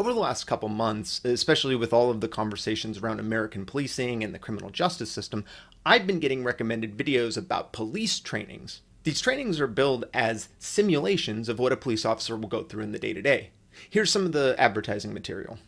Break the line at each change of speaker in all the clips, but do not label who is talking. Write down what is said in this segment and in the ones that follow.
Over the last couple months, especially with all of the conversations around American policing and the criminal justice system, I've been getting recommended videos about police trainings. These trainings are billed as simulations of what a police officer will go through in the day-to-day. Here's some of the advertising material.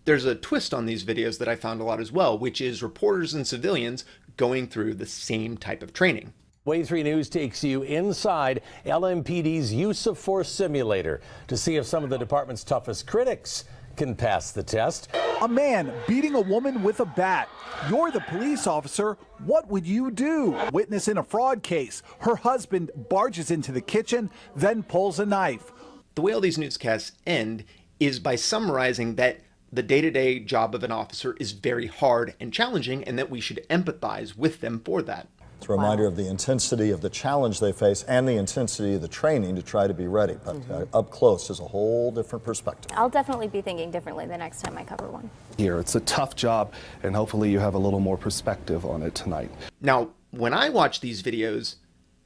There's a twist on these videos that I found a lot as well, which is reporters and civilians going through the same type of training.
Way 3 News takes you inside LMPD's use of force simulator to see if some of the department's toughest critics can pass the test.
A man beating a woman with a bat. You're the police officer. What would you do? Witness in a fraud case. Her husband barges into the kitchen, then pulls a knife.
The way all these newscasts end is by summarizing that the day-to-day job of an officer is very hard and challenging, and that we should empathize with them for that.
It's a reminder of the intensity of the challenge they face and the intensity of the training to try to be ready. But up close is a whole different perspective.
I'll definitely be thinking differently the next time I cover one.
Here, it's a tough job, and hopefully you have a little more perspective on it tonight.
Now, when I watch these videos,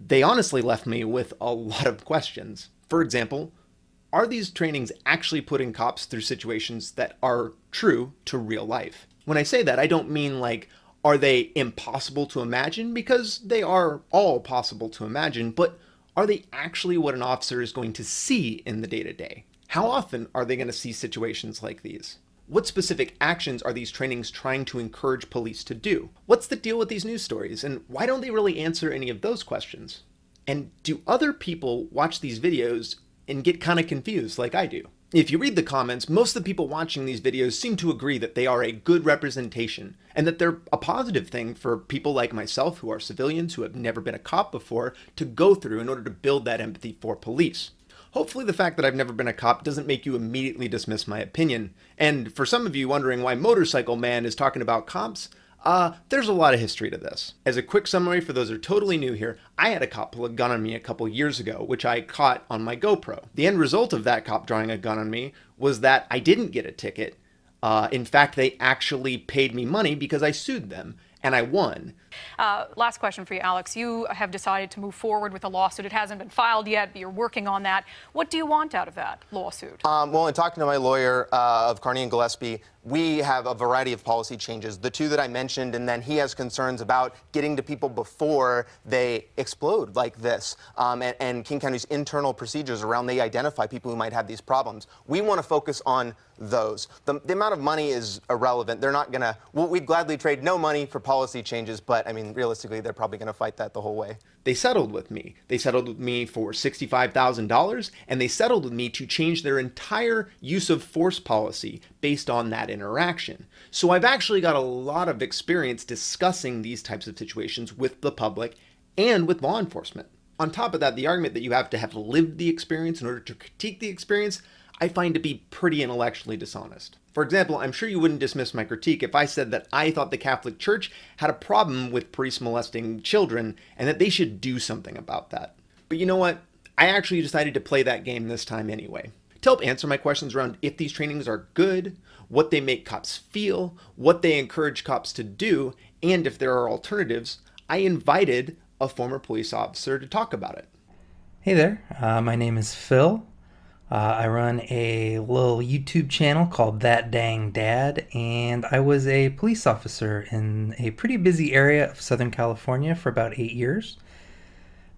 they honestly left me with a lot of questions. For example, are these trainings actually putting cops through situations that are true to real life? When I say that, I don't mean like, are they impossible to imagine? Because they are all possible to imagine, but are they actually what an officer is going to see in the day-to-day? How often are they going to see situations like these? What specific actions are these trainings trying to encourage police to do? What's the deal with these news stories, and why don't they really answer any of those questions? And do other people watch these videos and get kind of confused like I do? If you read the comments, most of the people watching these videos seem to agree that they are a good representation and that they're a positive thing for people like myself who are civilians who have never been a cop before to go through in order to build that empathy for police. Hopefully the fact that I've never been a cop doesn't make you immediately dismiss my opinion. And for some of you wondering why Motorcycle Man is talking about cops, there's a lot of history to this. As a quick summary for those who are totally new here, I had a cop pull a gun on me a couple years ago, which I caught on my GoPro. The end result of that cop drawing a gun on me was that I didn't get a ticket. In fact, they actually paid me money because I sued them, and I won.
Last question for you, Alex. You have decided to move forward with a lawsuit. It hasn't been filed yet, but you're working on that. What do you want out of that lawsuit?
Well, in talking to my lawyer of Carney and Gillespie, we have a variety of policy changes. The two that I mentioned, and then he has concerns about getting to people before they explode like this, and King County's internal procedures around they identify people who might have these problems. We want to focus on those. The amount of money is irrelevant. They're not going to, we'd gladly trade no money for policy changes, but I mean, realistically, they're probably going to fight that the whole way.
They settled with me. They settled with me for $65,000, and they settled with me to change their entire use of force policy based on that interaction. So I've actually got a lot of experience discussing these types of situations with the public and with law enforcement. On top of that, the argument that you have to have lived the experience in order to critique the experience, I find to be pretty intellectually dishonest. For example, I'm sure you wouldn't dismiss my critique if I said that I thought the Catholic Church had a problem with priests molesting children and that they should do something about that. But you know what? I actually decided to play that game this time anyway. To help answer my questions around if these trainings are good, what they make cops feel, what they encourage cops to do, and if there are alternatives, I invited a former police officer to talk about it.
Hey there, my name is Phil. I run a little YouTube channel called That Dang Dad, and I was a police officer in a pretty busy area of Southern California for about 8 years.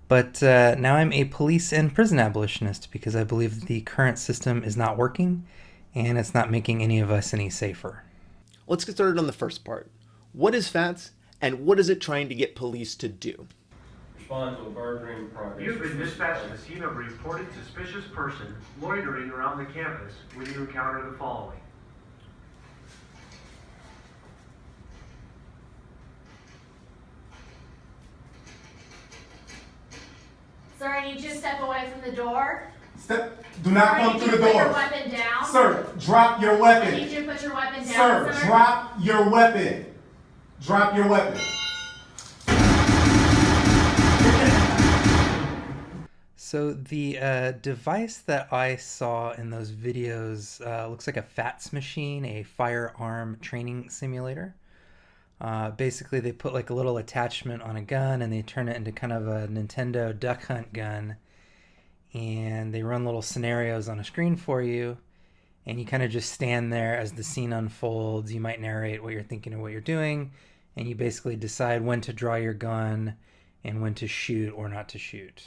But now I'm a police and prison abolitionist because I believe that the current system is not working and it's not making any of us any safer.
Let's get started on the first part. What is FATS and what is it trying to get police to do?
Respond to a burglary in progress.
You've been dispatched to the scene of a reported suspicious person loitering around the campus when you encounter the following.
Sir, I need you to step away from the door.
Do not come through the door.
Put your weapon down.
Sir, drop your weapon.
I need you to put your weapon down,
sir. Drop your weapon. Drop your weapon.
So the device that I saw in those videos looks like a FATS machine, a firearm training simulator. Basically, they put like a little attachment on a gun and they turn it into kind of a Nintendo Duck Hunt gun. And they run little scenarios on a screen for you. And you kind of just stand there as the scene unfolds. You might narrate what you're thinking and what you're doing. And you basically decide when to draw your gun and when to shoot or not to shoot.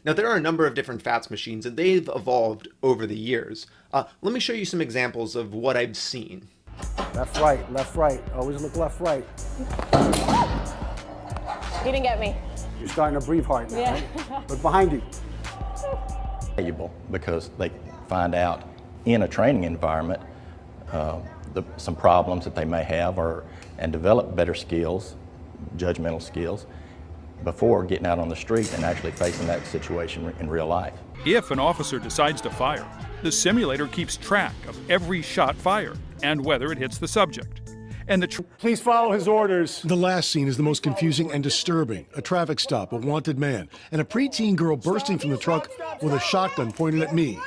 Now, there are a number of different FATS machines, and they've evolved over the years. Let me show you some examples of what I've seen.
Left, right. Always look left, right.
You didn't get me.
You're starting to breathe hard now, right? Look behind you.
Valuable because they find out in a training environment some problems that they may have and develop better skills, judgmental skills, before getting out on the street and actually facing that situation in real life.
If an officer decides to fire, the simulator keeps track of every shot fired and whether it hits the subject. And
please follow his orders. The last scene is the most confusing and disturbing. A traffic stop, a wanted man, and a preteen girl bursting from the truck with a shotgun pointed at me.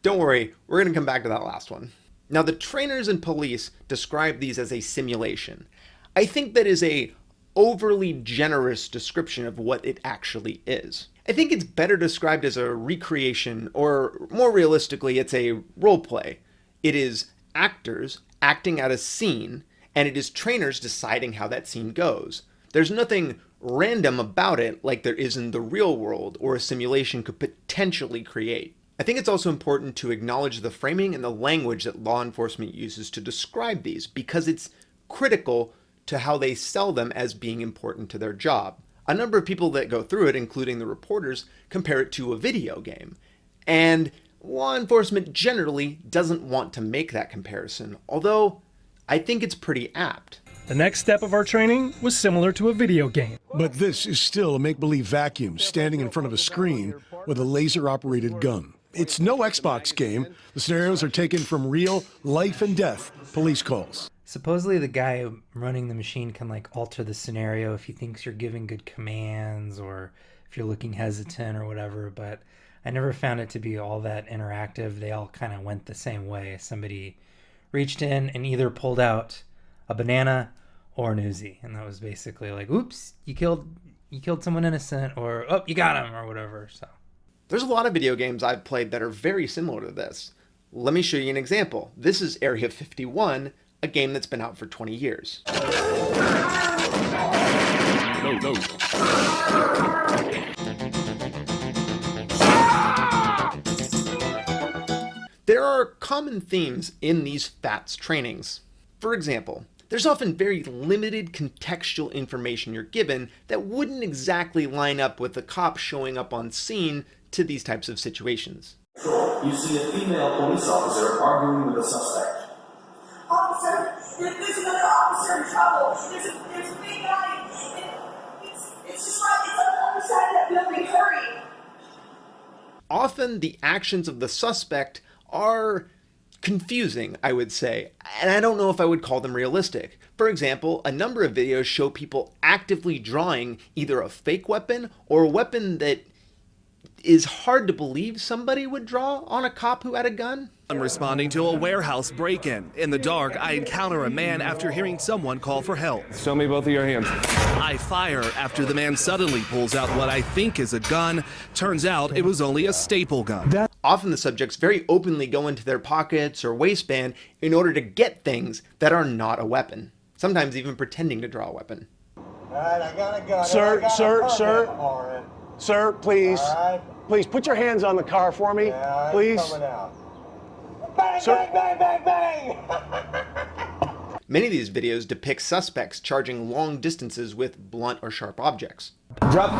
Don't worry, we're going to come back to that last one. Now, the trainers and police describe these as a simulation. I think that is a overly generous description of what it actually is. I think it's better described as a recreation, or more realistically, it's a role play. It is actors acting out a scene, and it is trainers deciding how that scene goes. There's nothing random about it like there is in the real world or a simulation could potentially create. I think it's also important to acknowledge the framing and the language that law enforcement uses to describe these, because it's critical to how they sell them as being important to their job. A number of people that go through it, including the reporters, compare it to a video game. And law enforcement generally doesn't want to make that comparison, although I think it's pretty apt.
The next step of our training was similar to a video game. But this is still a make-believe vacuum standing in front of a screen with a laser-operated gun. It's no Xbox game. The scenarios are taken from real life and death police calls.
Supposedly the guy running the machine can like alter the scenario if he thinks you're giving good commands or if you're looking hesitant or whatever, but I never found it to be all that interactive. They all kind of went the same way. Somebody reached in and either pulled out a banana or an Uzi, and that was basically like, oops, you killed someone innocent, or oh, you got him, or whatever. So
there's a lot of video games I've played that are very similar to this. Let me show you an example. This is Area 51, a game that's been out for 20 years.
No.
There are common themes in these FATS trainings. For example, there's often very limited contextual information you're given that wouldn't exactly line up with the cop showing up on scene to these types of situations.
You see a female police officer arguing with a suspect.
Officer, there's another officer in trouble. There's a big guy. It's just right. It's on the other side of that building. Hurry.
Often the actions of the suspect are confusing, I would say, and I don't know if I would call them realistic. For example, a number of videos show people actively drawing either a fake weapon or a weapon that is hard to believe somebody would draw on a cop who had a gun.
I'm responding to a warehouse break-in. In the dark, I encounter a man after hearing someone call for help.
Show me both of your hands.
I fire after the man suddenly pulls out what I think is a gun. Turns out it was only a staple gun.
Often the subjects very openly go into their pockets or waistband in order to get things that are not a weapon, sometimes even pretending to draw a weapon.
All right, I got a gun.
Sir, please.
Right.
Please put your hands on the car for me,
Yeah,
please.
Coming out. Bang, bang, bang, bang, bang!
Many of these videos depict suspects charging long distances with blunt or sharp objects.
Drop.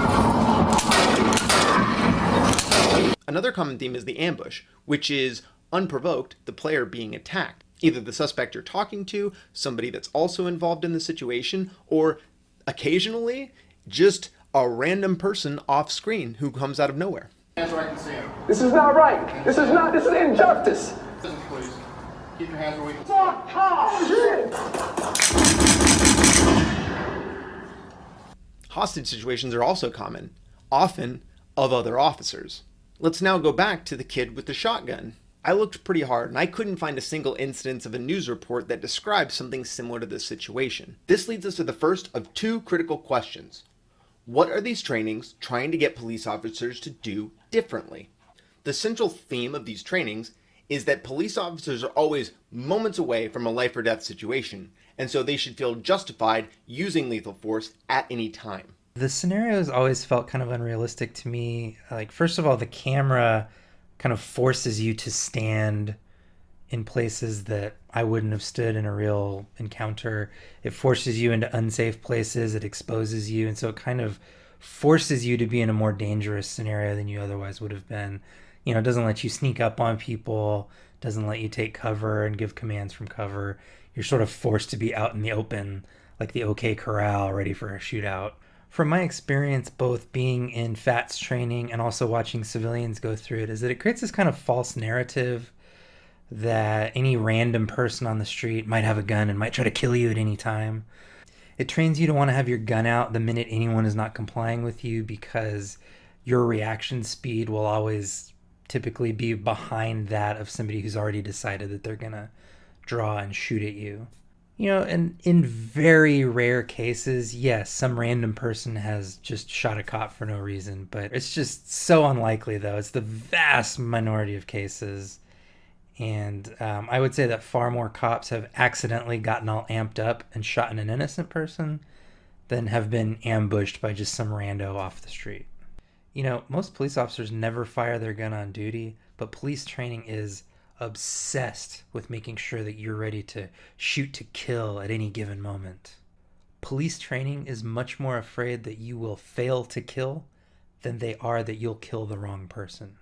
Another common theme is the ambush, which is unprovoked, the player being attacked. Either the suspect you're talking to, somebody that's also involved in the situation, or occasionally just a random person off screen who comes out of nowhere.
Hands where I can see him.
This is not right. This is injustice.
Please. Keep your hands where we can see him.
Hostage situations are also common. Often, of other officers. Let's now go back to the kid with the shotgun. I looked pretty hard and I couldn't find a single instance of a news report that describes something similar to this situation. This leads us to the first of two critical questions. What are these trainings trying to get police officers to do differently? The central theme of these trainings is that police officers are always moments away from a life or death situation, and so they should feel justified using lethal force at any time.
The scenarios always felt kind of unrealistic to me. Like, first of all, the camera kind of forces you to stand in places that I wouldn't have stood in a real encounter. It forces you into unsafe places, it exposes you, and so it kind of forces you to be in a more dangerous scenario than you otherwise would have been. You know, it doesn't let you sneak up on people, doesn't let you take cover and give commands from cover. You're sort of forced to be out in the open, like the OK Corral, ready for a shootout. From my experience, both being in FATS training and also watching civilians go through it, is that it creates this kind of false narrative that any random person on the street might have a gun and might try to kill you at any time. It trains you to want to have your gun out the minute anyone is not complying with you, because your reaction speed will always typically be behind that of somebody who's already decided that they're gonna draw and shoot at you. You know, and in very rare cases, yes, some random person has just shot a cop for no reason, but it's just so unlikely, though. It's the vast minority of cases. And I would say that far more cops have accidentally gotten all amped up and shot an innocent person than have been ambushed by just some rando off the street. You know, most police officers never fire their gun on duty, but police training is obsessed with making sure that you're ready to shoot to kill at any given moment. Police training is much more afraid that you will fail to kill than they are that you'll kill the wrong person.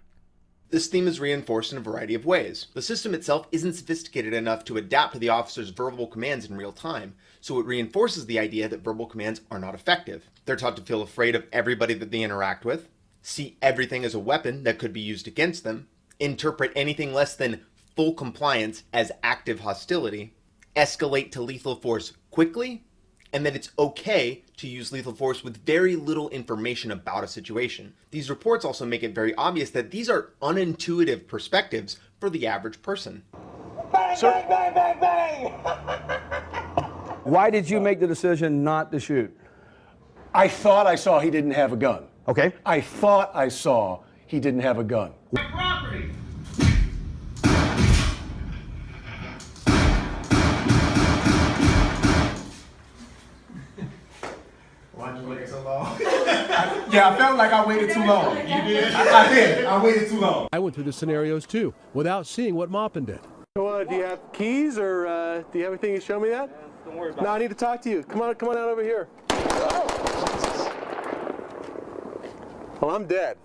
This theme is reinforced in a variety of ways. The system itself isn't sophisticated enough to adapt to the officer's verbal commands in real time, so it reinforces the idea that verbal commands are not effective. They're taught to feel afraid of everybody that they interact with, see everything as a weapon that could be used against them, interpret anything less than full compliance as active hostility, escalate to lethal force quickly, and that it's okay to use lethal force with very little information about a situation. These reports also make it very obvious that these are unintuitive perspectives for the average person.
Bang, bang, bang, bang, bang!
Why did you make the decision not to shoot?
I thought I saw he didn't have a gun.
Okay.
I thought I saw he didn't have a gun.
My property!
Why'd you wait so long? Yeah, I felt like I waited too long. You did? I did. I waited too long.
I went through the scenarios too, without seeing what Maupin did.
Do you have keys, or do you have anything to show me that?
Don't worry about it.
No, I need to talk to you. Come on out over here. Well, I'm dead.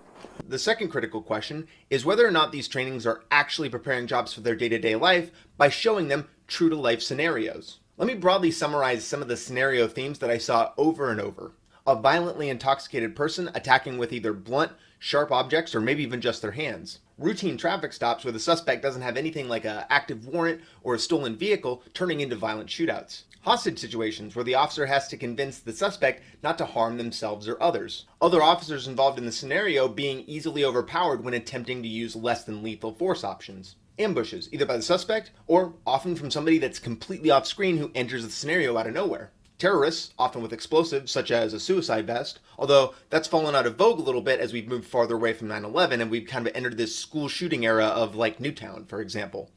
The second critical question is whether or not these trainings are actually preparing jobs for their day-to-day life by showing them true-to-life scenarios. Let me broadly summarize some of the scenario themes that I saw over and over. A violently intoxicated person attacking with either blunt, sharp objects or maybe even just their hands. Routine traffic stops where the suspect doesn't have anything like an active warrant or a stolen vehicle turning into violent shootouts. Hostage situations where the officer has to convince the suspect not to harm themselves or others. Other officers involved in the scenario being easily overpowered when attempting to use less than lethal force options. Ambushes, either by the suspect or often from somebody that's completely off screen who enters the scenario out of nowhere. Terrorists, often with explosives such as a suicide vest, although that's fallen out of vogue a little bit as we've moved farther away from 9/11 and we've kind of entered this school shooting era of like Newtown, for example.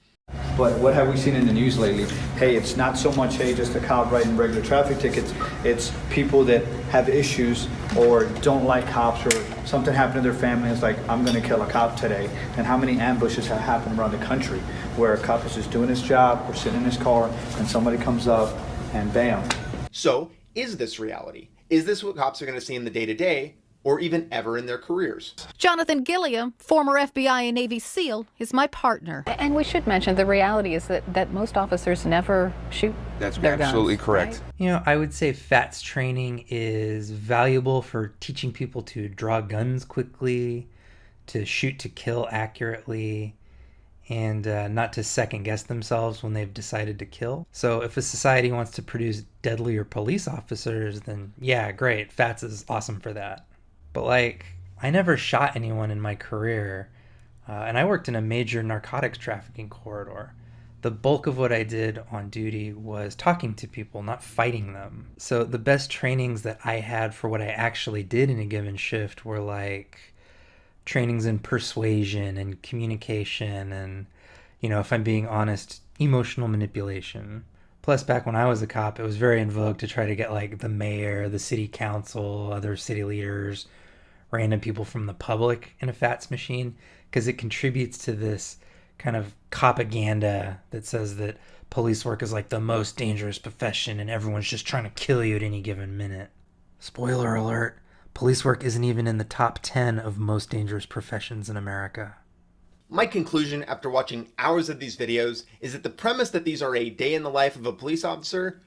But what have we seen in the news lately? Hey, it's not so much, hey, just a cop writing regular traffic tickets. It's people that have issues or don't like cops, or something happened to their family. It's like, I'm going to kill a cop today. And how many ambushes have happened around the country where a cop is just doing his job or sitting in his car and somebody comes up and bam.
So, is this reality? Is this what cops are going to see in the day-to-day, or even ever in their careers?
Jonathan Gilliam, former FBI and Navy SEAL, is my partner.
And we should mention the reality is that most officers never shoot
That's
their
absolutely
guns,
correct.
right?
You know, I would say FATS training is valuable for teaching people to draw guns quickly, to shoot to kill accurately, and not to second guess themselves when they've decided to kill. So if a society wants to produce deadlier police officers, then yeah, great, FATS is awesome for that. But like, I never shot anyone in my career, and I worked in a major narcotics trafficking corridor. The bulk of what I did on duty was talking to people, not fighting them. So the best trainings that I had for what I actually did in a given shift were like trainings in persuasion and communication and, if I'm being honest, emotional manipulation. Plus, back when I was a cop, it was very in vogue to try to get like the mayor, the city council, other city leaders, random people from the public in a fax machine, because it contributes to this kind of propaganda that says that police work is like the most dangerous profession and everyone's just trying to kill you at any given minute. Spoiler alert, police work isn't even in the top 10 of most dangerous professions in America.
My conclusion after watching hours of these videos is that the premise that these are a day in the life of a police officer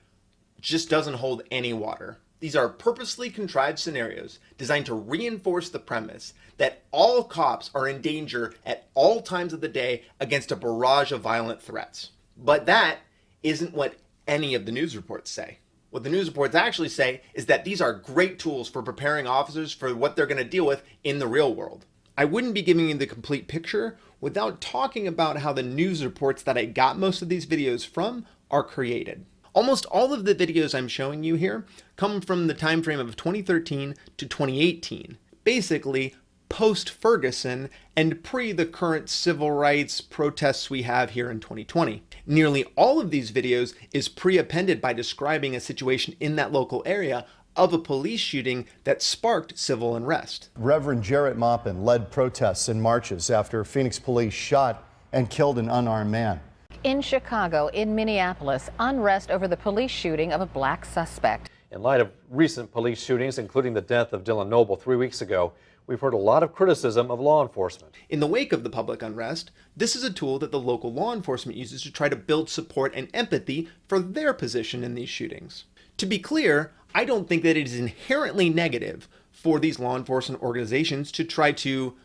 just doesn't hold any water. These are purposely contrived scenarios designed to reinforce the premise that all cops are in danger at all times of the day against a barrage of violent threats. But that isn't what any of the news reports say. What the news reports actually say is that these are great tools for preparing officers for what they're going to deal with in the real world. I wouldn't be giving you the complete picture without talking about how the news reports that I got most of these videos from are created. Almost all of the videos I'm showing you here come from the time frame of 2013 to 2018, basically post-Ferguson and pre the current civil rights protests we have here in 2020. Nearly all of these videos is pre-appended by describing a situation in that local area of a police shooting that sparked civil unrest.
Reverend Jarrett Maupin led protests and marches after Phoenix police shot and killed an unarmed man.
In Chicago, in Minneapolis, unrest over the police shooting of a black suspect.
In light of recent police shootings, including the death of Dylan Noble 3 weeks ago, we've heard a lot of criticism of law enforcement.
In the wake of the public unrest, this is a tool that the local law enforcement uses to try to build support and empathy for their position in these shootings. To be clear, I don't think that it is inherently negative for these law enforcement organizations to try to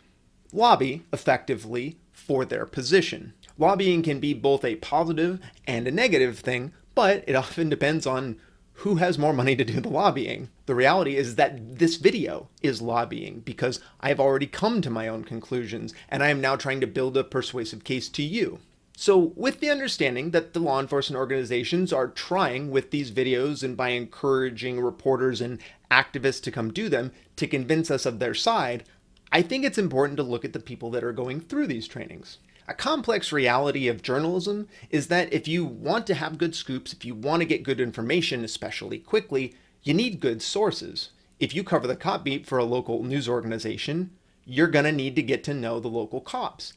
lobby effectively for their position. Lobbying can be both a positive and a negative thing, but it often depends on who has more money to do the lobbying. The reality is that this video is lobbying because I've already come to my own conclusions and I am now trying to build a persuasive case to you. So with the understanding that the law enforcement organizations are trying with these videos and by encouraging reporters and activists to come do them to convince us of their side, I think it's important to look at the people that are going through these trainings. A complex reality of journalism is that if you want to have good scoops, if you want to get good information, especially quickly, you need good sources. If you cover the cop beat for a local news organization, you're going to need to get to know the local cops.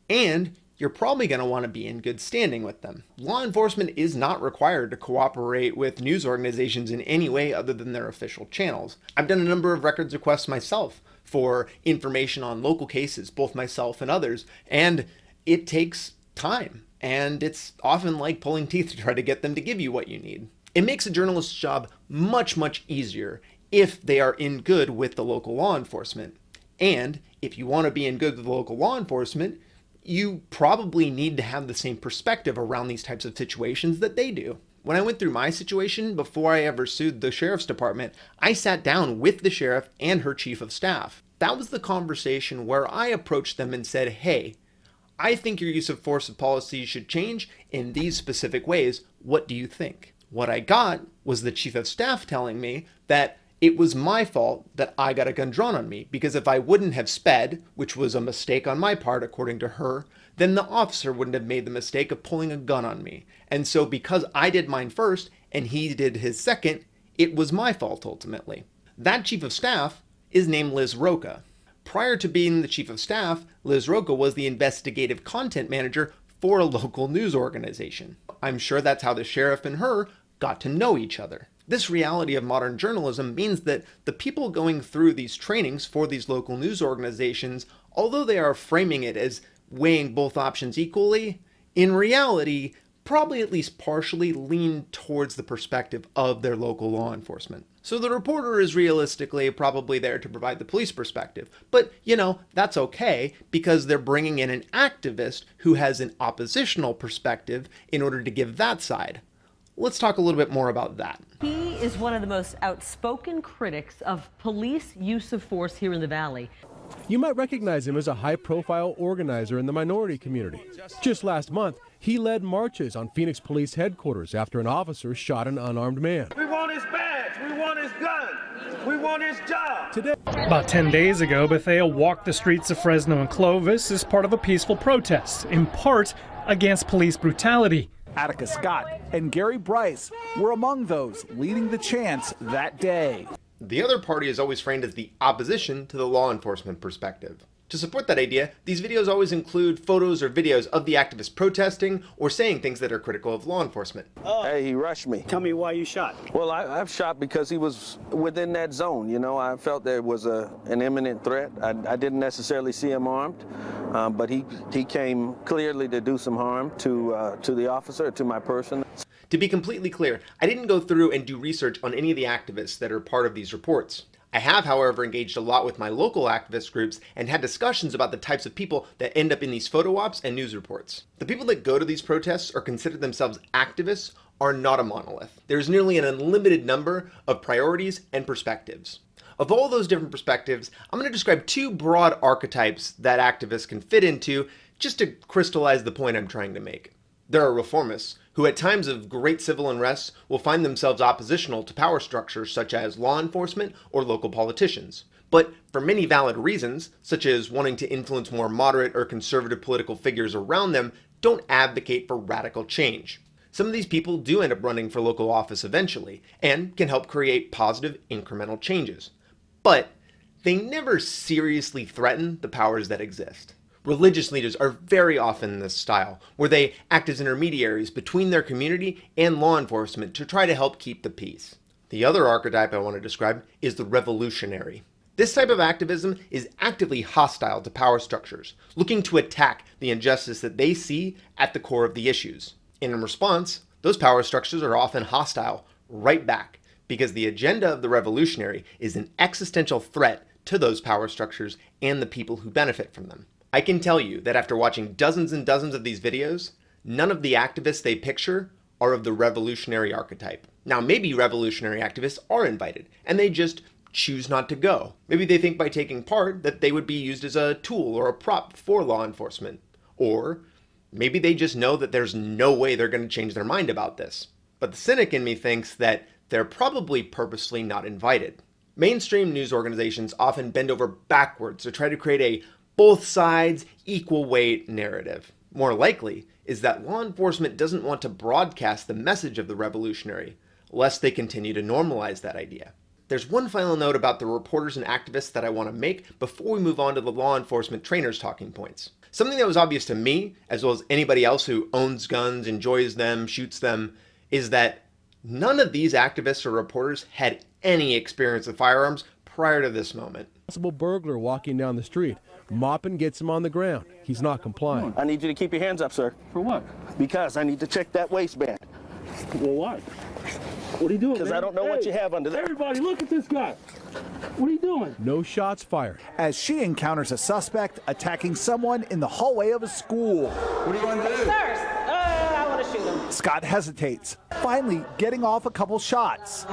And you're probably going to want to be in good standing with them. Law enforcement is not required to cooperate with news organizations in any way other than their official channels. I've done a number of records requests myself for information on local cases, both myself and others, and it takes time, and it's often like pulling teeth to try to get them to give you what you need. It makes a journalist's job much, much easier if they are in good with the local law enforcement. And if you want to be in good with the local law enforcement, you probably need to have the same perspective around these types of situations that they do. When I went through my situation, before I ever sued the sheriff's department, I sat down with the sheriff and her chief of staff. That was the conversation where I approached them and said, hey, I think your use of force policy should change in these specific ways. What do you think? What I got was the chief of staff telling me that it was my fault that I got a gun drawn on me, because if I wouldn't have sped, which was a mistake on my part according to her, then the officer wouldn't have made the mistake of pulling a gun on me. And so because I did mine first and he did his second, it was my fault ultimately. That chief of staff is named Liz Roca. Prior to being the chief of staff, Liz Roca was the investigative content manager for a local news organization. I'm sure that's how the sheriff and her got to know each other. This reality of modern journalism means that the people going through these trainings for these local news organizations, although they are framing it as weighing both options equally, in reality, probably at least partially lean towards the perspective of their local law enforcement. So the reporter is realistically probably there to provide the police perspective. But, that's okay because they're bringing in an activist who has an oppositional perspective in order to give that side. Let's talk a little bit more about that.
He is one of the most outspoken critics of police use of force here in the Valley.
You might recognize him as a high-profile organizer in the minority community. Just last month, he led marches on Phoenix Police headquarters after an officer shot an unarmed man.
We want his badge. We want his gun. We want his job.
Today,
about 10 days ago, Bethea walked the streets of Fresno and Clovis as part of a peaceful protest, in part against police brutality.
Attica Scott and Gary Bryce were among those leading the chants that day.
The other party is always framed as the opposition to the law enforcement perspective. To support that idea, these videos always include photos or videos of the activists protesting or saying things that are critical of law enforcement.
Hey, he rushed me.
Tell me why you shot.
Well, I've shot because he was within that zone. You know, I felt there was an imminent threat. I didn't necessarily see him armed, but he came clearly to do some harm to the officer, to my person.
To be completely clear, I didn't go through and do research on any of the activists that are part of these reports. I have, however, engaged a lot with my local activist groups and had discussions about the types of people that end up in these photo ops and news reports. The people that go to these protests or consider themselves activists are not a monolith. There's nearly an unlimited number of priorities and perspectives. Of all those different perspectives, I'm going to describe two broad archetypes that activists can fit into just to crystallize the point I'm trying to make. There are reformists, who at times of great civil unrest will find themselves oppositional to power structures such as law enforcement or local politicians. But for many valid reasons, such as wanting to influence more moderate or conservative political figures around them, don't advocate for radical change. Some of these people do end up running for local office eventually, and can help create positive incremental changes. But they never seriously threaten the powers that exist. Religious leaders are very often in this style, where they act as intermediaries between their community and law enforcement to try to help keep the peace. The other archetype I want to describe is the revolutionary. This type of activism is actively hostile to power structures, looking to attack the injustice that they see at the core of the issues. And in response, those power structures are often hostile right back, because the agenda of the revolutionary is an existential threat to those power structures and the people who benefit from them. I can tell you that after watching dozens and dozens of these videos, none of the activists they picture are of the revolutionary archetype. Now, maybe revolutionary activists are invited, and they just choose not to go. Maybe they think by taking part that they would be used as a tool or a prop for law enforcement. Or maybe they just know that there's no way they're going to change their mind about this. But the cynic in me thinks that they're probably purposely not invited. Mainstream news organizations often bend over backwards to try to create a both sides equal weight narrative. More likely is that law enforcement doesn't want to broadcast the message of the revolutionary, lest they continue to normalize that idea. There's one final note about the reporters and activists that I want to make before we move on to the law enforcement trainers' talking points. Something that was obvious to me, as well as anybody else who owns guns, enjoys them, shoots them, is that none of these activists or reporters had any experience with firearms prior to this moment.
Possible burglar walking down the street. Moppin gets him on the ground. He's not complying.
I need you to keep your hands up, sir.
For what?
Because I need to check that waistband.
Well, why? What are you doing?
Because I don't know what you have under there.
Everybody, look at this guy. What are you doing?
No shots fired.
As she encounters a suspect attacking someone in the hallway of a school.
What do you want to do?
I want to shoot him.
Scott hesitates, finally getting off a couple shots.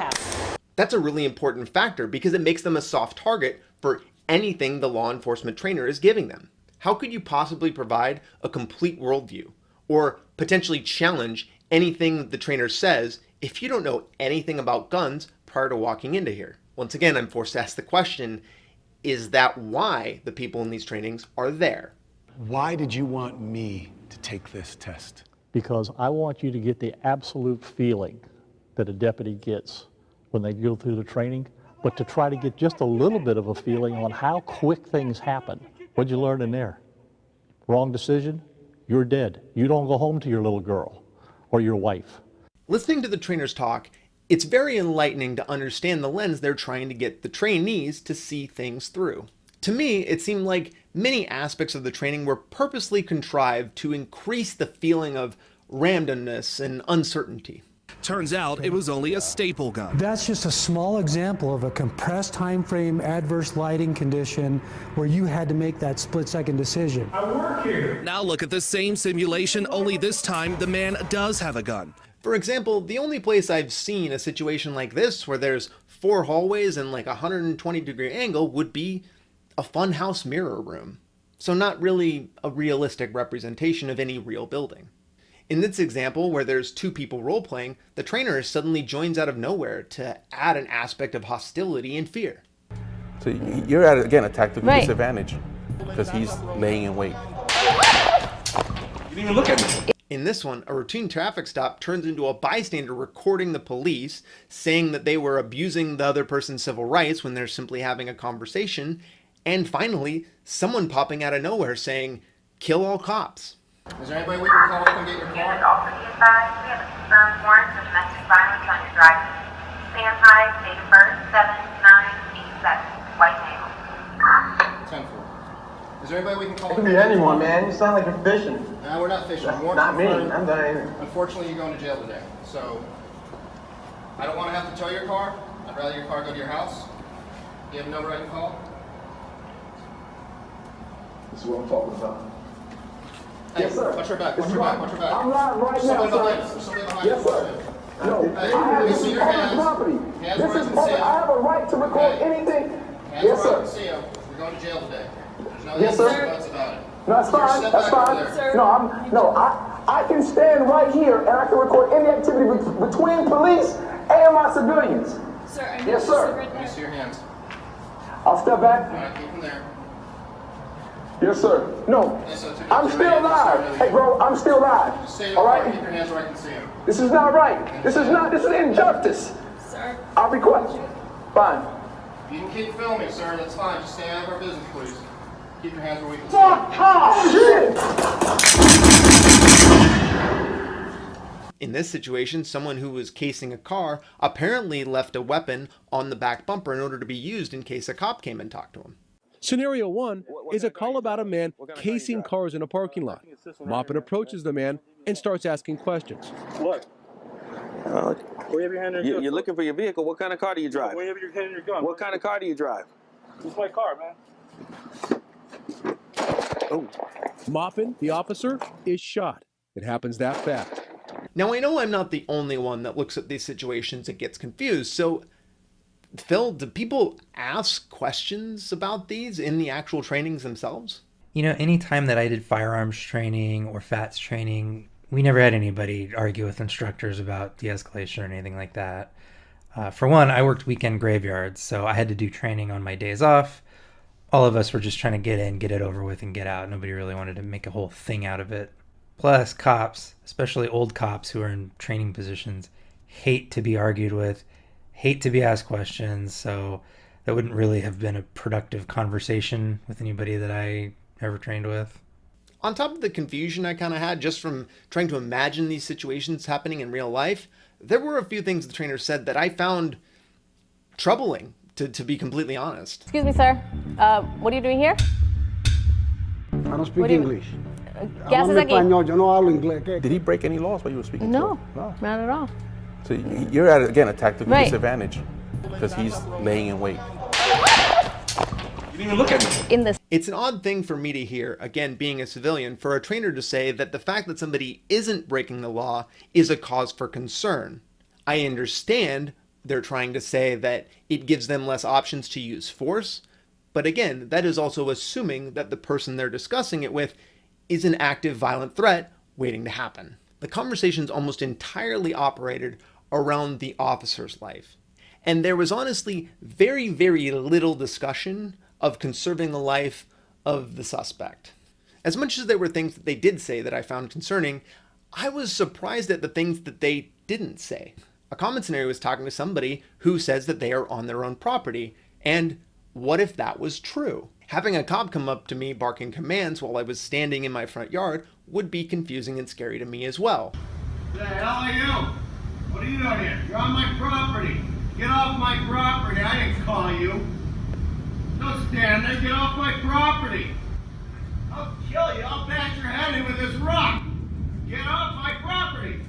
That's a really important factor because it makes them a soft target for anything the law enforcement trainer is giving them. How could you possibly provide a complete worldview or potentially challenge anything the trainer says if you don't know anything about guns prior to walking into here? Once again, I'm forced to ask the question, is that why the people in these trainings are there?
Why did you want me to take this test?
Because I want you to get the absolute feeling that a deputy gets when they go through the training, but to try to get just a little bit of a feeling on how quick things happen. What'd you learn in there? Wrong decision? You're dead. You don't go home to your little girl or your wife.
Listening to the trainers talk, it's very enlightening to understand the lens they're trying to get the trainees to see things through. To me, it seemed like many aspects of the training were purposely contrived to increase the feeling of randomness and uncertainty.
Turns out it was only a staple gun.
That's just a small example of a compressed time frame adverse lighting condition where you had to make that split-second decision.
I work here.
Now look at the same simulation, only this time the man does have a gun.
For example, the only place I've seen a situation like this where there's 4 hallways and like a 120-degree angle would be a funhouse mirror room, so not really a realistic representation of any real building. In this example, where there's two people role-playing, the trainer suddenly joins out of nowhere to add an aspect of hostility and fear.
So you're at, again, a tactical disadvantage because he's laying in wait. You didn't even look at me.
In this one, a routine traffic stop turns into a bystander recording the police, saying that they were abusing the other person's civil rights when they're simply having a conversation, and finally, someone popping out of nowhere saying, "Kill all cops."
Is there anybody we can call to come get your car?
Unit also be advised, we have a confirmed warrant for domestic violence on your driver. Stand high, date of birth, 7/9/87, white male.
10-4. Is there anybody we can call?
It could be anyone, man. You sound like you're fishing.
No, we're not fishing.
That's
Warrant
not me.
confirmed.
I'm done here.
Unfortunately, you're going to jail today. So, I don't want to have to tow your car. I'd rather your car go to your house. Do you have a number I can call?
This is what I'm talking about.
Hey,
Yes, sir.
watch your back.
This
Watch
is
your back.
right.
Watch your back.
I'm live right
There's
now,
somebody behind
sir.
us. There's somebody behind
Yes,
us.
sir. No,
Hey,
I
let me
have
see your
public
hands.
property.
Hands
This
where I
is
can
public.
see
I
'em.
have a right to record
Hey.
anything.
Hands
Yes,
where I can
sir.
see 'em. You're going to jail today. There's no
Yes,
ifs
sir.
or buts about it.
No, that's
You're
fine.
step
That's
back
fine.
over there.
No, I can stand right here and I can record any activity between police and my civilians.
Sir, I
Yes, sir.
Let me see your hands.
I'll step back.
All right, keep them there.
Yes, sir. No,
Yes, sir.
I'm still live. Hey, bro, I'm still live.
Just stay in
All
the car.
right?
Keep your hands where I can see them.
This is not right. This is injustice.
Sir.
I'll be quiet. Fine.
You can keep filming, sir. That's fine. Just stay out of our business, please. Keep your hands where we can see
Fuck off! Shit!
In this situation, someone who was casing a car apparently left a weapon on the back bumper in order to be used in case a cop came and talked to him.
Scenario 1 is a call about a man casing cars in a parking lot. Maupin approaches the man and starts asking questions.
What?
Where have your hand in your You're looking for your vehicle. What kind of car do you drive?
Where have your hand in your gun?
What kind of car do you drive?
It's my car, man.
Oh.
Maupin, the officer, is shot. It happens that fast.
Now, I know I'm not the only one that looks at these situations and gets confused, so Phil, do people ask questions about these in the actual trainings themselves?
You know, anytime that I did firearms training or FATS training, we never had anybody argue with instructors about de-escalation or anything like that. For one, I worked weekend graveyards, so I had to do training on my days off. All of us were just trying to get in, get it over with, and get out. Nobody really wanted to make a whole thing out of it. Plus, cops, especially old cops who are in training positions, hate to be argued with, hate to be asked questions, so that wouldn't really have been a productive conversation with anybody that I ever trained with.
On top of the confusion I kind of had just from trying to imagine these situations happening in real life, there were a few things the trainer said that I found troubling, to be completely honest.
Excuse me, sir. What are you doing here?
I don't speak English.
¿Qué haces aquí?
Español, yo no hablo inglés.
Did he break any laws while you were speaking to
No,
him? No.
not at all.
So you're at, again, a tactical
Right.
disadvantage because he's laying in wait. You didn't even look at me.
It's an odd thing for me to hear, again, being a civilian, for a trainer to say that the fact that somebody isn't breaking the law is a cause for concern. I understand they're trying to say that it gives them less options to use force, but again, that is also assuming that the person they're discussing it with is an active violent threat waiting to happen. The conversation's almost entirely operated around the officer's life. And there was honestly very, very little discussion of conserving the life of the suspect. As much as there were things that they did say that I found concerning, I was surprised at the things that they didn't say. A common scenario was talking to somebody who says that they are on their own property, and what if that was true? Having a cop come up to me barking commands while I was standing in my front yard would be confusing and scary to me as well.
The hell are you? What are you doing here? You're on my property. Get off my property. I didn't call you. Don't stand there. Get off my property. I'll kill you. I'll bash your head in with this rock. Get off my property.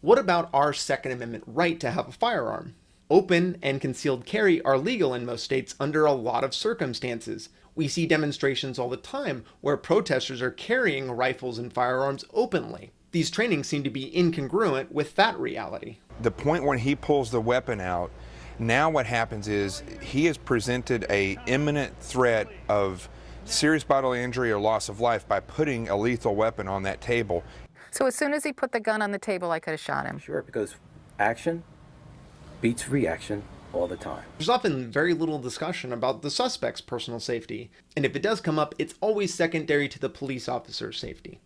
What about our Second Amendment right to have a firearm? Open and concealed carry are legal in most states under a lot of circumstances. We see demonstrations all the time where protesters are carrying rifles and firearms openly. these trainings seem to be incongruent with that reality.
The point when he pulls the weapon out, now what happens is he has presented a imminent threat of serious bodily injury or loss of life by putting a lethal weapon on that table.
So as soon as he put the gun on the table, I could have shot him?
Sure, because action beats reaction all the time.
There's often very little discussion about the suspect's personal safety, and if it does come up, it's always secondary to the police officer's safety.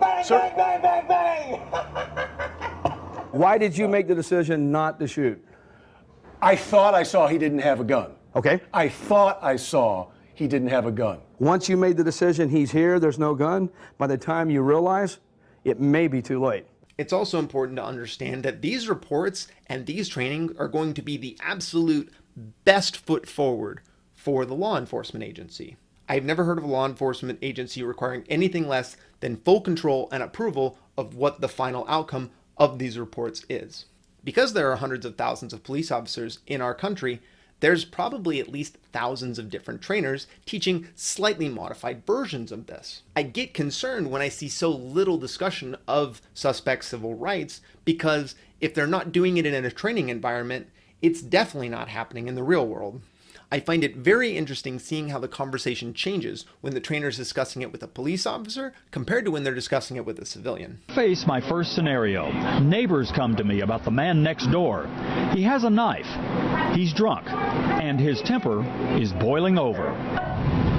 Bang, bang, bang, bang, bang!
Why did you make the decision not to shoot?
I thought I saw he didn't have a gun.
Okay.
I thought I saw he didn't have a gun.
Once you made the decision he's here, there's no gun, by the time you realize, it may be too late.
It's also important to understand that these reports and these trainings are going to be the absolute best foot forward for the law enforcement agency. I've never heard of a law enforcement agency requiring anything less than full control and approval of what the final outcome of these reports is. Because there are hundreds of thousands of police officers in our country, there's probably at least thousands of different trainers teaching slightly modified versions of this. I get concerned when I see so little discussion of suspect civil rights, because if they're not doing it in a training environment, it's definitely not happening in the real world. I find it very interesting seeing how the conversation changes when the trainer is discussing it with a police officer compared to when they're discussing it with a civilian.
Face my first scenario. Neighbors come to me about the man next door. He has a knife. He's drunk, and his temper is boiling over.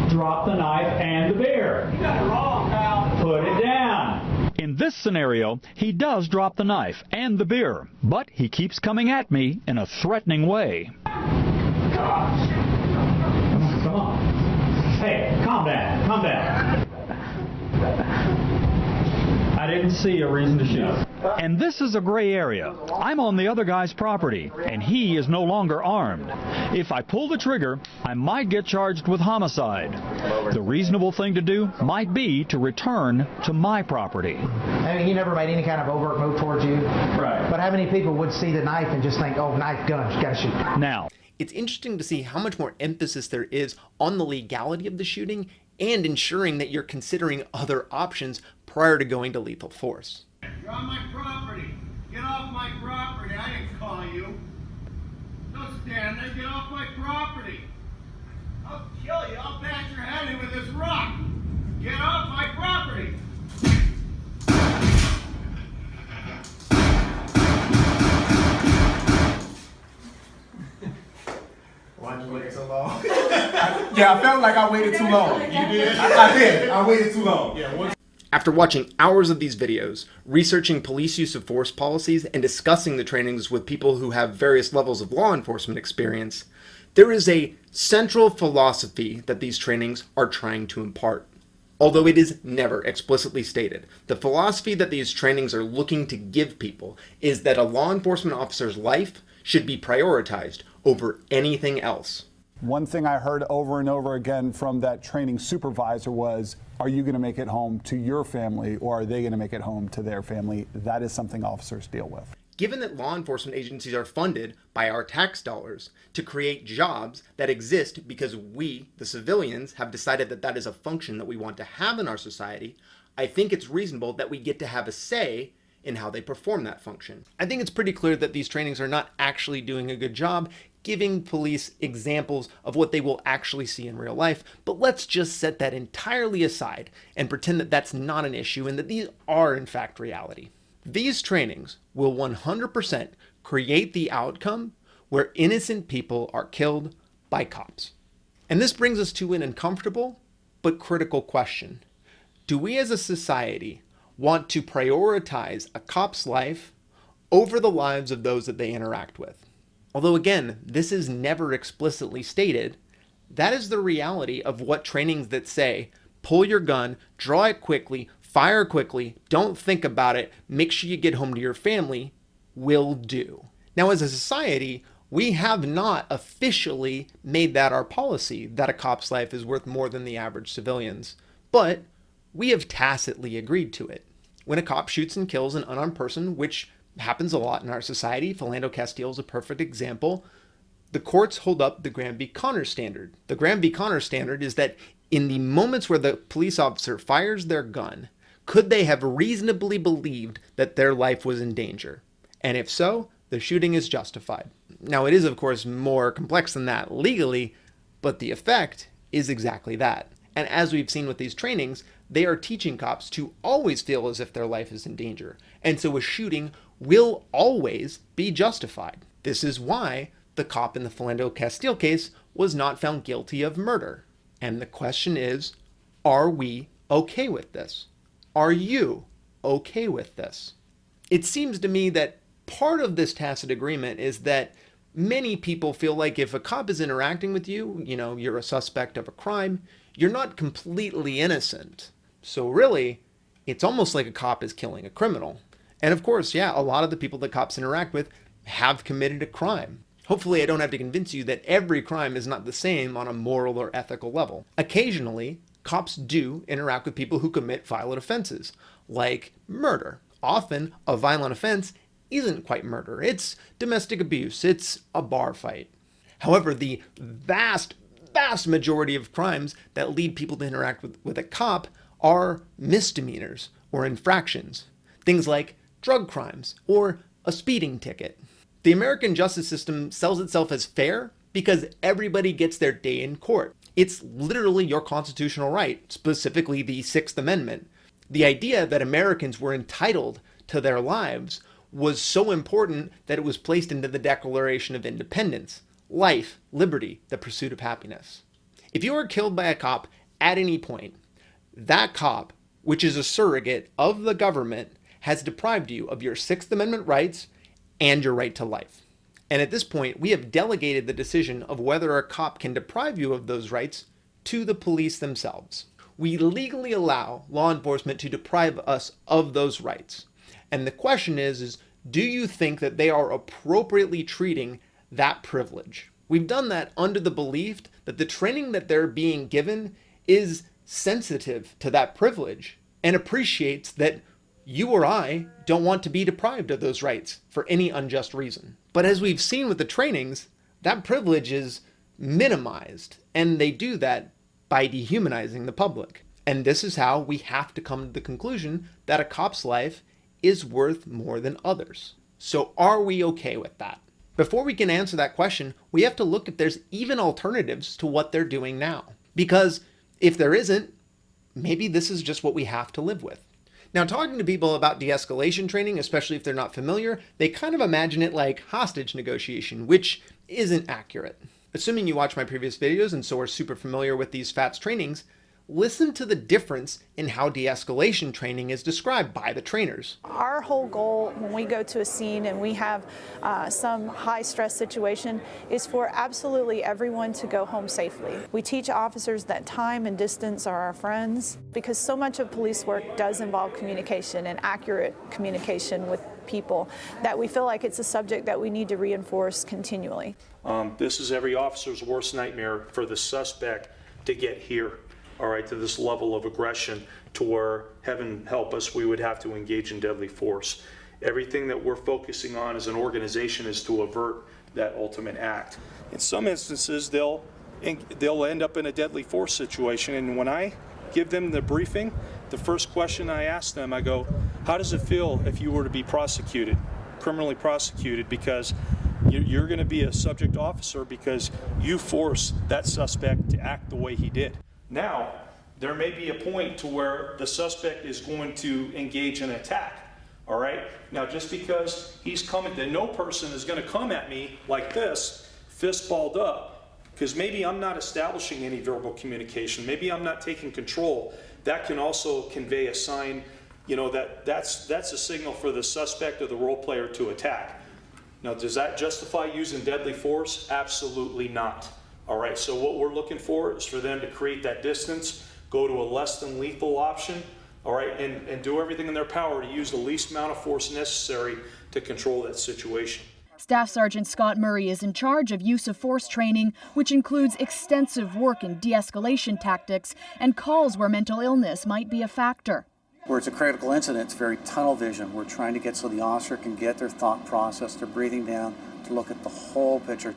Drop the knife and the beer. You got it wrong, pal. Put it down. In this scenario, he does drop the knife and the beer, but he keeps coming at me in a threatening way. Gosh. Come on. Hey, calm down. Calm down. I didn't see a reason to shoot. And this is a gray area. I'm on the other guy's property, and he is no longer armed. If I pull the trigger, I might get charged with homicide. The reasonable thing to do might be to return to my property.
I mean, he never made any kind of overt move towards you.
Right.
But how many people would see the knife and just think, oh, knife, gun, gotta shoot?
Now,
it's interesting to see how much more emphasis there is on the legality of the shooting and ensuring that you're considering other options prior to going to lethal force.
You're on my property. Get off my property. I didn't call you. Don't stand there. Get off my property. I'll kill you. I'll bash your head in with this rock. Get off my property.
Why'd you wait so long? Yeah, I felt like I waited too long. You did? I did. I waited too long. Yeah.
After watching hours of these videos, researching police use of force policies, and discussing the trainings with people who have various levels of law enforcement experience, there is a central philosophy that these trainings are trying to impart. Although it is never explicitly stated, the philosophy that these trainings are looking to give people is that a law enforcement officer's life should be prioritized over anything else.
One thing I heard over and over again from that training supervisor was, are you going to make it home to your family, or are they going to make it home to their family? That is something officers deal with.
Given that law enforcement agencies are funded by our tax dollars to create jobs that exist because we, the civilians, have decided that that is a function that we want to have in our society, I think it's reasonable that we get to have a say in how they perform that function. I think it's pretty clear that these trainings are not actually doing a good job giving police examples of what they will actually see in real life, but let's just set that entirely aside and pretend that that's not an issue and that these are in fact reality. These trainings will 100% create the outcome where innocent people are killed by cops. And this brings us to an uncomfortable but critical question. Do we as a society want to prioritize a cop's life over the lives of those that they interact with? Although again, this is never explicitly stated, that is the reality of what trainings that say, pull your gun, draw it quickly, fire quickly, don't think about it, make sure you get home to your family, will do. Now as a society, we have not officially made that our policy, that a cop's life is worth more than the average civilian's, but we have tacitly agreed to it. When a cop shoots and kills an unarmed person, which happens a lot in our society, Philando Castile is a perfect example, the courts hold up the Graham v. Connor standard. The Graham v. Connor standard is that in the moments where the police officer fires their gun, Could they have reasonably believed that their life was in danger? And if so, the shooting is justified. Now, it is, of course, more complex than that legally, but the effect is exactly that. And as we've seen with these trainings, they are teaching cops to always feel as if their life is in danger. And so a shooting will always be justified. This is why the cop in the Philando Castile case was not found guilty of murder. And the question is, are we okay with this? Are you okay with this? It seems to me that part of this tacit agreement is that many people feel like if a cop is interacting with you, you're a suspect of a crime, you're not completely innocent. So really, it's almost like a cop is killing a criminal. And of course, yeah, a lot of the people that cops interact with have committed a crime. Hopefully I don't have to convince you that every crime is not the same on a moral or ethical level. Occasionally, cops do interact with people who commit violent offenses, like murder. Often, a violent offense isn't quite murder. It's domestic abuse. It's a bar fight. However, the vast majority of crimes that lead people to interact with a cop are misdemeanors or infractions. Things like drug crimes or a speeding ticket. The American justice system sells itself as fair because everybody gets their day in court. It's literally your constitutional right, specifically the Sixth Amendment. The idea that Americans were entitled to their lives was so important that it was placed into the Declaration of Independence. Life, liberty, the pursuit of happiness. If you are killed by a cop at any point, that cop, which is a surrogate of the government, has deprived you of your Sixth Amendment rights and your right to life. And at this point, we have delegated the decision of whether a cop can deprive you of those rights to the police themselves. We legally allow law enforcement to deprive us of those rights. And the question is do you think that they are appropriately treating that privilege? We've done that under the belief that the training that they're being given is sensitive to that privilege and appreciates that you or I don't want to be deprived of those rights for any unjust reason. But as we've seen with the trainings, that privilege is minimized, and they do that by dehumanizing the public. And this is how we have to come to the conclusion that a cop's life is worth more than others. So are we okay with that? Before we can answer that question, we have to look if there's even alternatives to what they're doing now. Because if there isn't, maybe this is just what we have to live with. Now, talking to people about de-escalation training, especially if they're not familiar, they kind of imagine it like hostage negotiation, which isn't accurate. Assuming you watch my previous videos and so are super familiar with these FATS trainings, listen to the difference in how de-escalation training is described by the trainers.
Our whole goal when we go to a scene and we have some high stress situation is for absolutely everyone to go home safely. We teach officers that time and distance are our friends because so much of police work does involve communication and accurate communication with people that we feel like it's a subject that we need to reinforce continually.
This is every officer's worst nightmare for the suspect to get here. All right, to this level of aggression to where, heaven help us, we would have to engage in deadly force. Everything that we're focusing on as an organization is to avert that ultimate act. In some instances, they'll end up in a deadly force situation, and when I give them the briefing, the first question I ask them, I go, how does it feel if you were to be prosecuted, criminally prosecuted, because you're going to be a subject officer because you forced that suspect to act the way he did. Now, there may be a point to where the suspect is going to engage in attack, all right? Now, just because he's coming, that no person is going to come at me like this, fist balled up, because maybe I'm not establishing any verbal communication, maybe I'm not taking control. That can also convey a sign, that's a signal for the suspect or the role player to attack. Now, does that justify using deadly force? Absolutely not. All right, so what we're looking for is for them to create that distance, go to a less than lethal option, all right, and do everything in their power to use the least amount of force necessary to control that situation.
Staff Sergeant Scott Murray is in charge of use of force training, which includes extensive work in de-escalation tactics and calls where mental illness might be a factor.
Where it's a critical incident, it's very tunnel vision. We're trying to get so the officer can get their thought process, their breathing down, to look at the whole picture.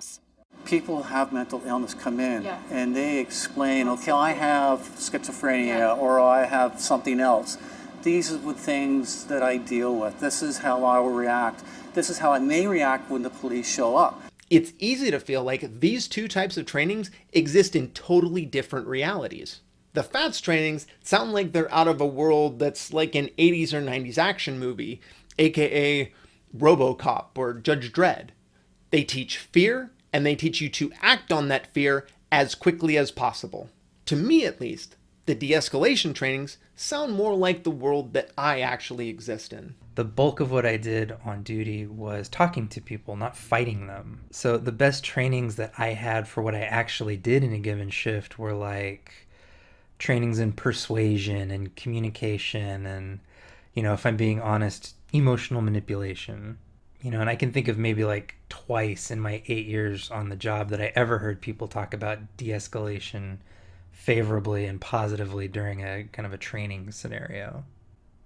People who have mental illness come in and they explain, okay, I have schizophrenia or I have something else. These are the things that I deal with. This is how I will react. This is how I may react when the police show up.
It's easy to feel like these two types of trainings exist in totally different realities. The FATS trainings sound like they're out of a world that's like an 80s or 90s action movie, aka RoboCop or Judge Dredd. They teach fear, and they teach you to act on that fear as quickly as possible. To me, at least, the de-escalation trainings sound more like the world that I actually exist in.
The bulk of what I did on duty was talking to people, not fighting them. So the best trainings that I had for what I actually did in a given shift were like trainings in persuasion and communication and, you know, if I'm being honest, emotional manipulation. You know, and I can think of maybe like twice in my 8 years on the job that I ever heard people talk about de-escalation favorably and positively during a kind of a training scenario.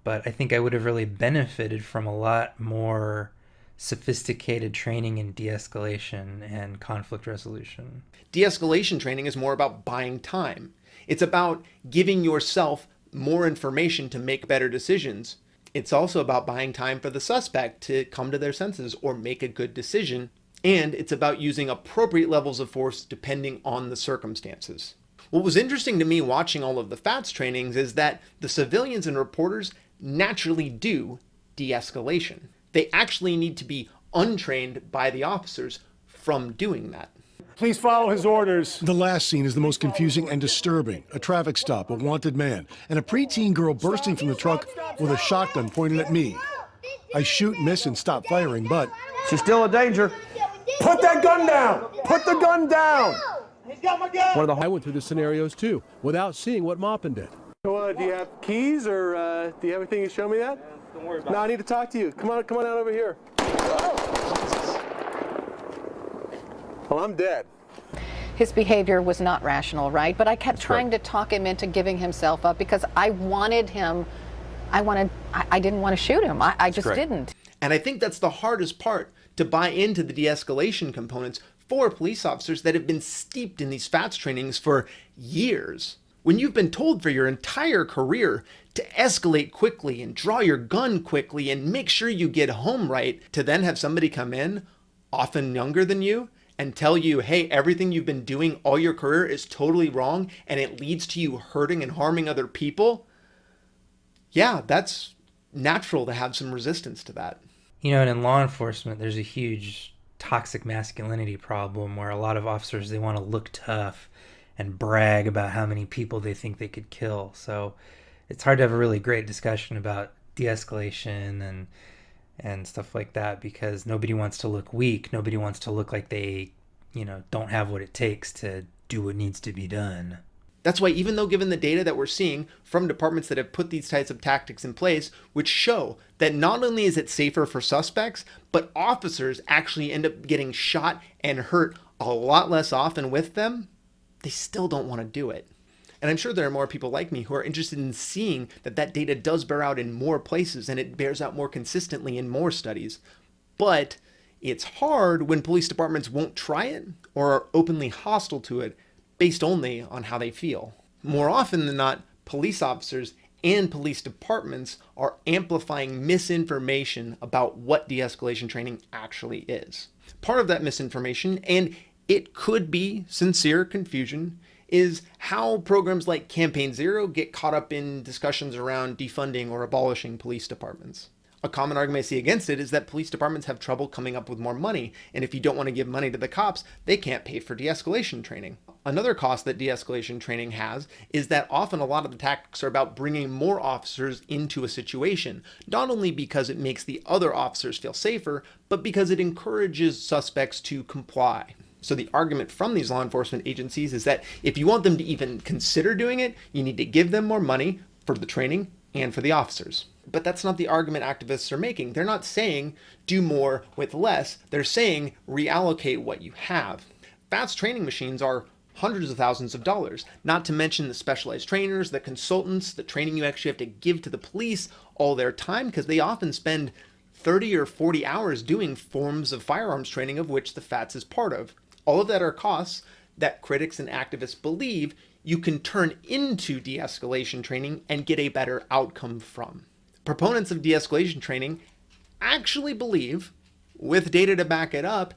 But I think I would have really benefited from a lot more sophisticated training in de-escalation and conflict resolution.
De-escalation training is more about buying time. It's about giving yourself more information to make better decisions. It's also about buying time for the suspect to come to their senses or make a good decision. And it's about using appropriate levels of force depending on the circumstances. What was interesting to me watching all of the FATS trainings is that the civilians and reporters naturally do de-escalation. They actually need to be untrained by the officers from doing that.
Please follow his orders. The last scene is the most confusing and disturbing. A traffic stop, a wanted man, and a preteen girl bursting from the truck with a shotgun pointed at me. I shoot, miss, and stop firing, but...
She's still a danger.
Put that gun down! Put the gun down!
He's got my gun!
I went through the scenarios too, without seeing what Maupin did.
So, do you have keys, or do you have anything to show me that? Don't worry about it. No, I need to talk to you. Come on out over here. Well, I'm dead.
His behavior was not rational, right? But I kept trying to talk him into giving himself up because I wanted him, I didn't want to shoot him. I just didn't.
And I think that's the hardest part, to buy into the de-escalation components for police officers that have been steeped in these FATS trainings for years. When you've been told for your entire career to escalate quickly and draw your gun quickly and make sure you get home right, to then have somebody come in, often younger than you, and tell you, hey, everything you've been doing all your career is totally wrong and it leads to you hurting and harming other people, yeah, that's natural to have some resistance to that.
You know, and in law enforcement, there's a huge toxic masculinity problem where a lot of officers, they want to look tough and brag about how many people they think they could kill. So it's hard to have a really great discussion about de-escalation and stuff like that because nobody wants to look weak. Nobody wants to look like they, you know, don't have what it takes to do what needs to be done.
That's why even though given the data that we're seeing from departments that have put these types of tactics in place, which show that not only is it safer for suspects, but officers actually end up getting shot and hurt a lot less often with them, they still don't want to do it. And I'm sure there are more people like me who are interested in seeing that that data does bear out in more places and it bears out more consistently in more studies. But it's hard when police departments won't try it or are openly hostile to it based only on how they feel. More often than not, police officers and police departments are amplifying misinformation about what de-escalation training actually is. Part of that misinformation, and it could be sincere confusion, is how programs like Campaign Zero get caught up in discussions around defunding or abolishing police departments. A common argument I see against it is that police departments have trouble coming up with more money, and if you don't want to give money to the cops, they can't pay for de-escalation training. Another cost that de-escalation training has is that often a lot of the tactics are about bringing more officers into a situation, not only because it makes the other officers feel safer, but because it encourages suspects to comply. So the argument from these law enforcement agencies is that if you want them to even consider doing it, you need to give them more money for the training and for the officers. But that's not the argument activists are making. They're not saying do more with less. They're saying reallocate what you have. FATS training machines are hundreds of thousands of dollars, not to mention the specialized trainers, the consultants, the training you actually have to give to the police, all their time, because they often spend 30 or 40 hours doing forms of firearms training of which the FATS is part of. All of that are costs that critics and activists believe you can turn into de-escalation training and get a better outcome from. Proponents of de-escalation training actually believe, with data to back it up,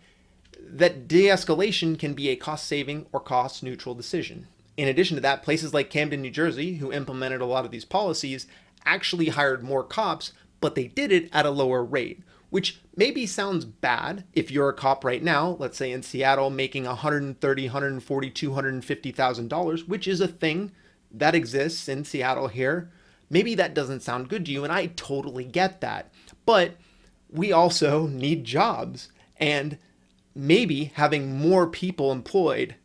that de-escalation can be a cost-saving or cost-neutral decision. In addition to that, places like Camden, New Jersey, who implemented a lot of these policies, actually hired more cops, but they did it at a lower rate, which maybe sounds bad if you're a cop right now, let's say in Seattle, making $130,000, $140,000, $250,000, which is a thing that exists in Seattle here. Maybe that doesn't sound good to you, and I totally get that. But we also need jobs, and maybe having more people employed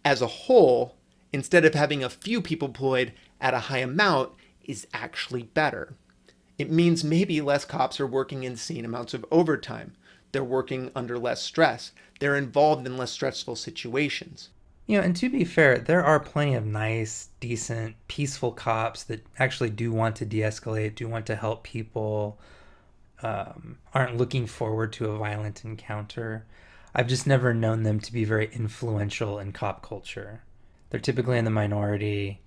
as a whole, instead of having a few people employed at a high amount, is actually better. It means maybe less cops are working insane amounts of overtime. They're working under less stress. They're involved in less stressful situations.
You know, and to be fair, there are plenty of nice, decent, peaceful cops that actually do want to de-escalate, do want to help people, aren't looking forward to a violent encounter. I've just never known them to be very influential in cop culture. They're typically in the minority,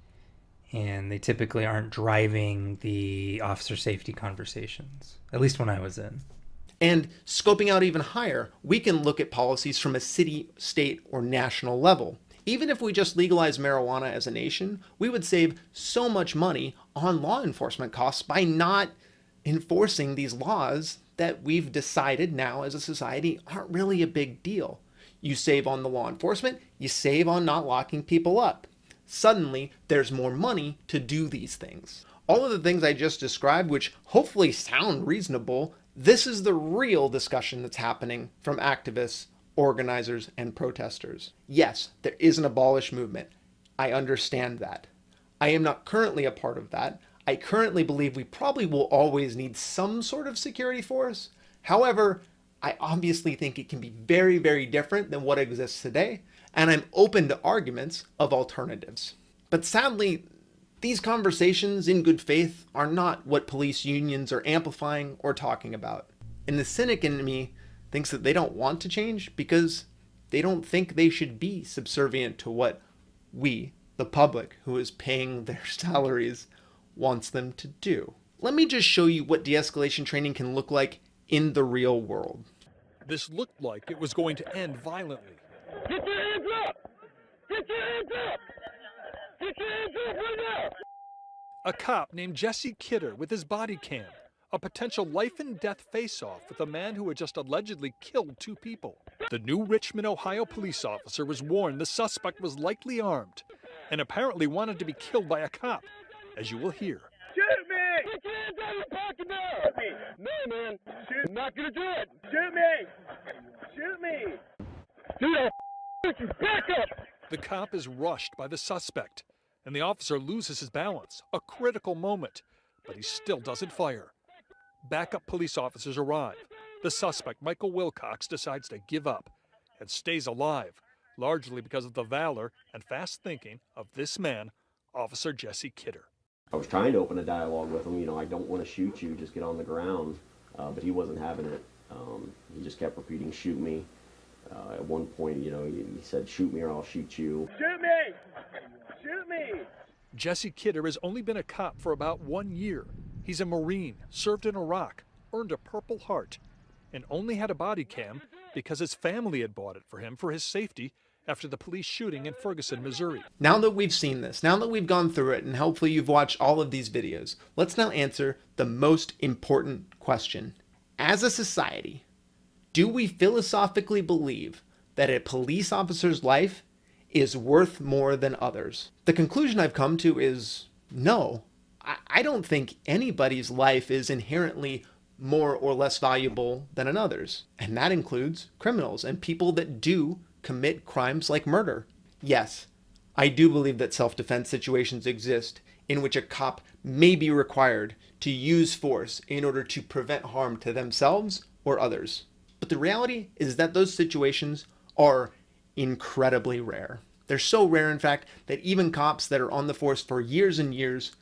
and they typically aren't driving the officer safety conversations, at least when I was in.
And scoping out even higher, we can look at policies from a city, state, or national level. Even if we just legalize marijuana as a nation, we would save so much money on law enforcement costs by not enforcing these laws that we've decided now as a society aren't really a big deal. You save on the law enforcement, you save on not locking people up. Suddenly, there's more money to do these things. All of the things I just described, which hopefully sound reasonable, this is the real discussion that's happening from activists, organizers, and protesters. Yes, there is an abolish movement. I understand that. I am not currently a part of that. I currently believe we probably will always need some sort of security force. However, I obviously think it can be very, very different than what exists today, and I'm open to arguments of alternatives. But sadly, these conversations in good faith are not what police unions are amplifying or talking about. And the cynic in me thinks that they don't want to change because they don't think they should be subservient to what we, the public, who is paying their salaries, wants them to do. Let me just show you what de-escalation training can look like in the real world.
This looked like it was going to end violently.
Get your hands up! Get your hands up! Get your hands up right now!
A cop named Jesse Kidder with his body cam. A potential life and death face-off with a man who had just allegedly killed 2 people. The new Richmond, Ohio police officer was warned the suspect was likely armed and apparently wanted to be killed by a cop, as you will hear.
Shoot me! Get your hands out of your pocket now! Shoot me! No, man! Shoot! I'm not gonna do it! Shoot me! Shoot me! Dude, back up!
The cop is rushed by the suspect, and the officer loses his balance, a critical moment, but he still doesn't fire. Backup police officers arrive. The suspect, Michael Wilcox, decides to give up and stays alive, largely because of the valor and fast thinking of this man, Officer Jesse Kidder.
I was trying to open a dialogue with him, I don't want to shoot you, just get on the ground, but he wasn't having it. He just kept repeating, shoot me. At one point, he said, shoot me or I'll shoot you.
Shoot me! Shoot me!
Jesse Kidder has only been a cop for about 1 year. He's a Marine, served in Iraq, earned a Purple Heart, and only had a body cam because his family had bought it for him for his safety after the police shooting in Ferguson, Missouri.
Now that we've seen this, now that we've gone through it, and hopefully you've watched all of these videos, let's now answer the most important question. As a society, do we philosophically believe that a police officer's life is worth more than others? The conclusion I've come to is no. I don't think anybody's life is inherently more or less valuable than another's. And that includes criminals and people that do commit crimes like murder. Yes, I do believe that self-defense situations exist in which a cop may be required to use force in order to prevent harm to themselves or others. But the reality is that those situations are incredibly rare. They're so rare, in fact, that even cops that are on the force for years and years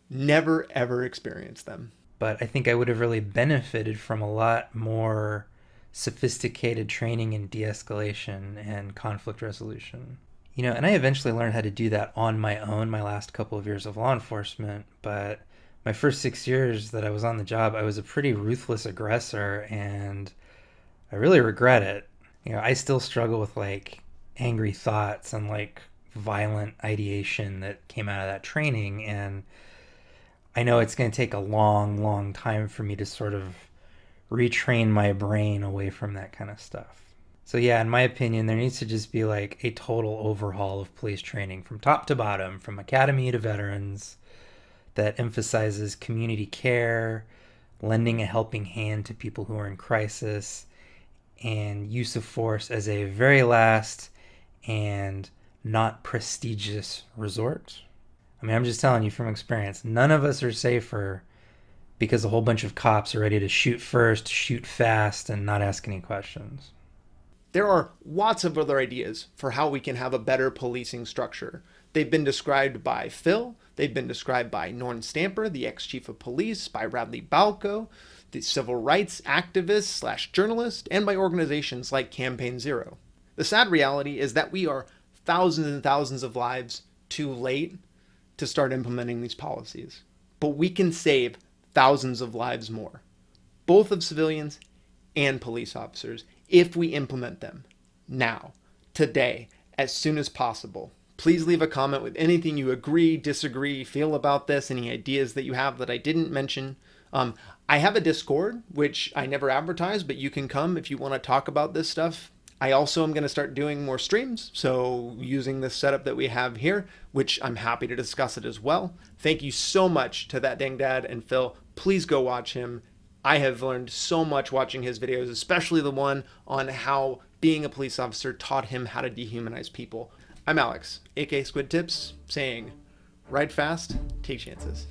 never ever experience them.
But I think I would have really benefited from a lot more sophisticated training in de-escalation and conflict resolution. And I eventually learned how to do that on my own my last couple of years of law enforcement, but my first 6 years that I was on the job, I was a pretty ruthless aggressor, and I really regret it. You know, I still struggle with like angry thoughts and like violent ideation that came out of that training, and I know it's going to take a long time for me to sort of retrain my brain away from that kind of stuff. So yeah, in my opinion, there needs to just be like a total overhaul of police training from top to bottom, from academy to veterans, that emphasizes community care, lending a helping hand to people who are in crisis, and use of force as a very last and not prestigious resort. I mean, I'm just telling you from experience, none of us are safer because a whole bunch of cops are ready to shoot first, shoot fast, and not ask any questions.
There are lots of other ideas for how we can have a better policing structure. They've been described by Phil, they've been described by Norm Stamper, the ex-chief of police, by Radley Balco, the civil rights activist / journalist, and by organizations like Campaign Zero. The sad reality is that we are thousands and thousands of lives too late to start implementing these policies. But we can save thousands of lives more, both of civilians and police officers, if we implement them now, today, as soon as possible. Please leave a comment with anything you agree, disagree, feel about this, any ideas that you have that I didn't mention. I have a Discord, which I never advertise, but you can come if you want to talk about this stuff. I also am going to start doing more streams, so using this setup that we have here, which I'm happy to discuss it as well. Thank you so much to That Dang Dad and Phil. Please go watch him. I have learned so much watching his videos, especially the one on how being a police officer taught him how to dehumanize people. I'm Alex, aka Squid Tips, saying, ride fast, take chances.